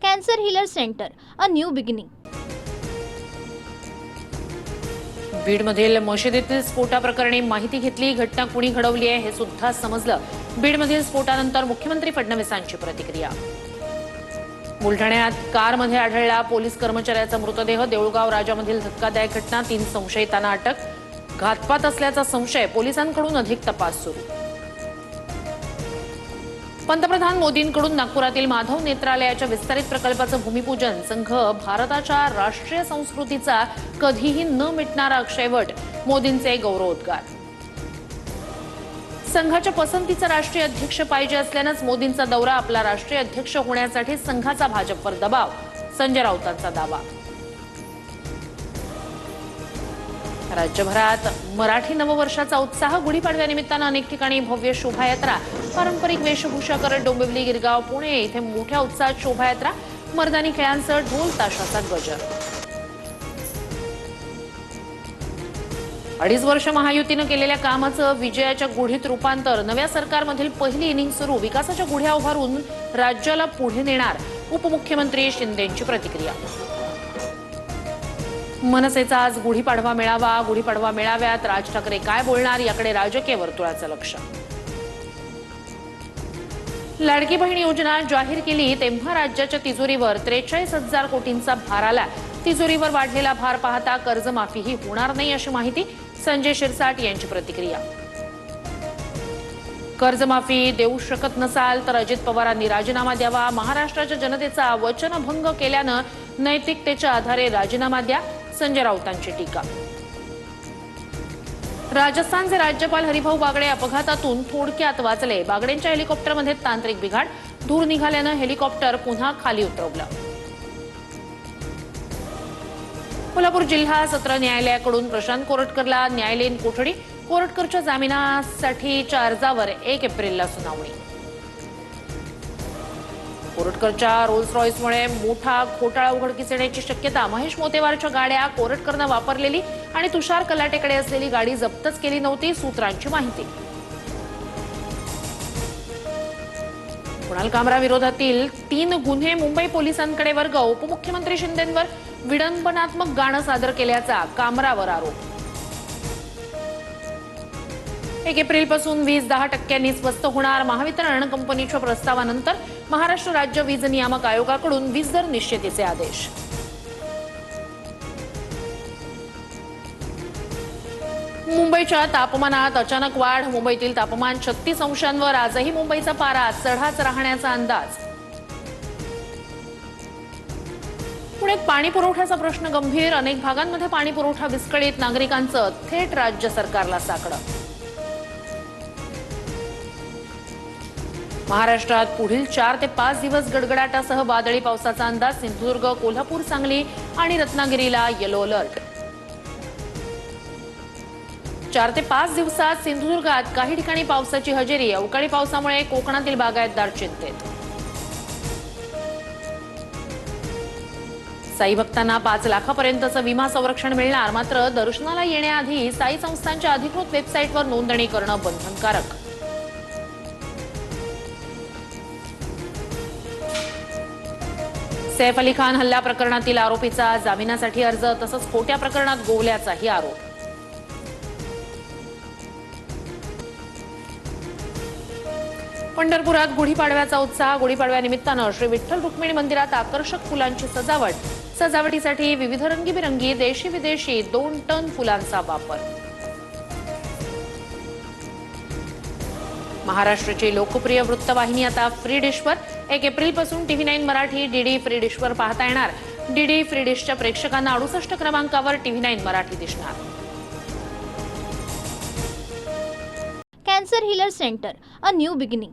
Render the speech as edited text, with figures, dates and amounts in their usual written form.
Cancer healer centre, a new beginning. बीडमधील मशिदीतील स्फोटाप्रकरणी माहिती घेतली. घटना कुणी घडवली आहे हे सुद्धा समजलं. बीडमधील स्फोटानंतर मुख्यमंत्री फडणवीसांची प्रतिक्रिया. बुलढाण्यात कारमध्ये आढळला पोलीस कर्मचाऱ्याचा मृतदेह. देऊळगाव राजामधील धक्कादायक घटना. 3 संशयितांना अटक. घातपात असल्याचा संशय. पोलिसांकडून अधिक तपास सुरू. पंतप्रधान मोदींकडून नागपुरातील माधव नेत्रालयाच्या विस्तारित प्रकल्पाचं भूमिपूजन. संघ भारताच्या राष्ट्रीय संस्कृतीचा कधीही न मिटणारा अक्षयवट. मोदींचे गौरवोद्गार. संघाच्या पसंतीचा राष्ट्रीय अध्यक्ष पाहिजे असल्यानंच मोदींचा दौरा. आपला राष्ट्रीय अध्यक्ष होण्यासाठी संघाचा भाजपवर दबाव. संजय राऊतांचा दावा. राज्यभरात मराठी नववर्षाचा उत्साह. गुढीपाडव्यानिमित्तानं अनेक ठिकाणी भव्य शोभायात्रा. पारंपरिक वेशभूषा करत डोंबिवली, गिरगाव, पुणे इथे मोठ्या उत्साहात शोभायात्रा. मर्दानी खेळांसह ढोल ताशाचा गजर. 2.5 वर्ष महायुतीनं केलेल्या कामाचं विजयाच्या गुढीत रूपांतर. नव्या सरकारमधील पहिली इनिंग सुरू. विकासाच्या गुढ्या उभारून राज्याला पुढे नेणार. उपमुख्यमंत्री शिंदेंची प्रतिक्रिया. मनसेचा आज गुढीपाडवा मेळावा. गुढीपाडवा मेळाव्यात राज ठाकरे काय बोलणार याकडे राजकीय वर्तुळाचं लक्ष. लाडकी बहीण योजना जाहीर केली तेव्हा राज्याच्या तिजोरीवर 43,000 कोटींचा भार आला. तिजोरीवर वाढलेला भार पाहता कर्जमाफीही होणार नाही अशी माहिती. संजय शिरसाट यांची प्रतिक्रिया. कर्जमाफी देऊ शकत नसाल तर अजित पवारांनी राजीनामा द्यावा. महाराष्ट्राच्या जनतेचा वचनभंग केल्यानं नैतिकतेच्या आधारे राजीनामा द्या. संजय राऊतांची टीका. राजस्थानचे राज्यपाल हरिभाऊ बागडे अपघातातून थोडक्यात वाचले. बागडेंच्या हेलिकॉप्टरमध्ये तांत्रिक बिघाड. धूर निघाल्यानं हेलिकॉप्टर पुन्हा खाली उतरवलं. कोल्हापूर जिल्हा सत्र न्यायालयाकडून प्रशांत कोरटकरला न्यायालयीन कोठडी. कोरटकरच्या जामिनासाठीच्या अर्जावर 1 एप्रिलला सुनावणी. कोरटकरच्या रोल्स रॉयसमुळे मोठा घोटाळा उघडकीस येण्याची शक्यता. महेश मोतेवारच्या गाड्या कोरटकरनं वापरलेली आणि तुषार कलाटेकडे असलेली गाडी जप्तच केली नव्हती. सूत्रांची माहिती. कुणाल कामरा विरोधातील 3 गुन्हे मुंबई पोलिसांकडे वर्ग. उपमुख्यमंत्री शिंदेंवर विडंबनात्मक गाणं सादर केल्याचा कामरावर आरोप. 1 एप्रिलपासून वीज 10% स्वस्त होणार. महावितरण कंपनीच्या प्रस्तावानंतर महाराष्ट्र राज्य वीज नियामक आयोगाकडून वीज दर निश्चितीचे आदेश. मुंबईच्या तापमानात अचानक वाढ. मुंबईतील तापमान 36 अंशांवर. आजही मुंबईचा पारा चढाच राहण्याचा अंदाज. पुण्यात पाणी पुरवठ्याचा प्रश्न गंभीर. अनेक भागांमध्ये पाणी पुरवठा विस्कळीत. नागरिकांचं थेट राज्य सरकारला साकडं. महाराष्ट्रात पुढील 4 ते 5 दिवस गडगडाटासह वादळी पावसाचा अंदाज. सिंधुदुर्ग, कोल्हापूर, सांगली आणि रत्नागिरीला येलो अलर्ट. 4 ते 5 दिवसात सिंधुदुर्गात काही ठिकाणी पावसाची हजेरी. अवकाळी पावसामुळे कोकणातील बागायतदार चिंतेत. साई भक्तांना 5 लाखापर्यंतचं विमा संरक्षण मिळणार. मात्र दर्शनाला येण्याआधी साई संस्थांच्या अधिकृत वेबसाईटवर नोंदणी करणं बंधनकारक. सैफ अली खान हल्ला प्रकरणातील आरोपीचा जामिनासाठी अर्ज. तसंच खोट्या प्रकरणात गोवल्याचाही आरोप. पंढरपुरात गुढीपाडव्याचा उत्साह. गुढीपाडव्यानिमित्तानं श्री विठ्ठल रुक्मिणी मंदिरात आकर्षक फुलांची सजावट. सजावटीसाठी विविध रंगीबिरंगी देशी विदेशी 2 टन फुलांचा वापर. महाराष्ट्राची लोकप्रिय वृत्तवाहिनी आता फ्री डिशवर. 1 एप्रिलपासून TV9 मराठी डीडी फ्री डिशवर पाहता येणार. डीडी फ्री डिशच्या प्रेक्षकांना 68 क्रमांकावर TV9 मराठी दिसणार. Cancer healer centre, a new beginning.